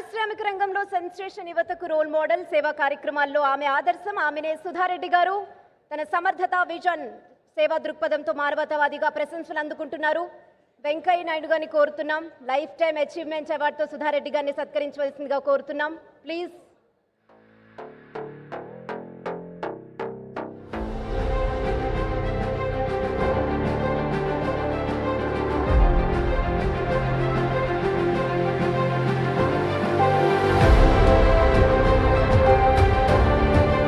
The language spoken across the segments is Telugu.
పారిశ్రామిక రంగంలో సెన్సేషన్ యువతకు రోల్ మోడల్ సేవా కార్యక్రమాల్లో ఆమె ఆదర్శం. ఆమెనే సుధారెడ్డి గారు. తన సమర్థత, విజన్, సేవా దృక్పథంతో మానవతావాదిగా ప్రశంసలు అందుకుంటున్నారు. వెంకయ్య నాయుడు గారిని కోరుతున్నాం. లైఫ్ టైమ్ అచీవ్మెంట్ అవార్డుతో సుధారెడ్డి గారిని సత్కరించవలసిందిగా కోరుతున్నాం. ప్లీజ్.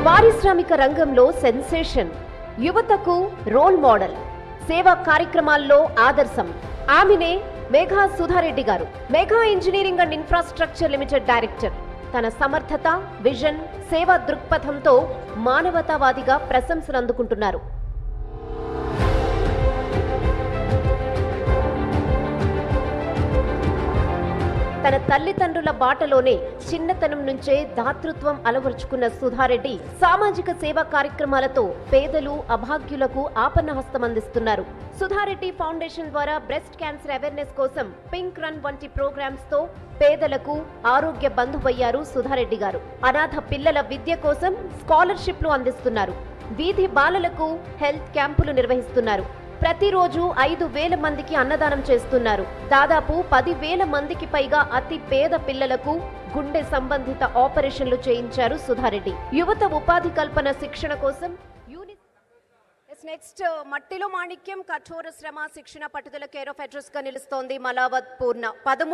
పారిశ్రామిక రంగంలో సెన్సేషన్, యువతకు రోల్ మోడల్, సేవా కార్యక్రమాల్లో ఆదర్శం. ఆమెనే మేఘా సుధారెడ్డి గారు. Megha engineering and infrastructure limited director. తన సమర్థత, విజన్, సేవా దృక్పథంతో మానవతావాదిగా ప్రశంసలు అందుకుంటున్నారు. తన తల్లిదండ్రుల బాటలోనే చిన్నతనం నుంచే దాతృత్వం అలవరుచుకున్న సుధారెడ్డి సామాజిక సేవా కార్యక్రమాలతో పేదలు, అభాగ్యులకు ఆపన్నహస్తం అందిస్తున్నారు. సుధారెడ్డి ఫౌండేషన్ ద్వారా బ్రెస్ట్ క్యాన్సర్ అవేర్నెస్ కోసం పింక్ రన్ వంటి ప్రోగ్రామ్స్ తో పేదలకు ఆరోగ్య బంధువయ్యారు సుధారెడ్డి గారు. అనాథ పిల్లల విద్య కోసం స్కాలర్షిప్లు అందిస్తున్నారు. వీధి బాలలకు హెల్త్ క్యాంపులు నిర్వహిస్తున్నారు. ప్రతిరోజు 5,000 మందికి అన్నదానం చేస్తున్నారు. దాదాపు 10,000 మందికి పైగా అతి పేద పిల్లలకు గుండె సంబంధిత ఆపరేషన్లు చేయించారు సుధారెడ్డి. యువత ఉపాధి కల్పన శిక్షణ కోసం నెక్స్ట్ మట్టిలో మాణిక్యం, కఠోర శ్రమ, శిక్షణ, పట్టుదల కేర్ ఆఫ్ అడ్రస్ గా నిలుస్తోంది మలావత్ పూర్ణ. 13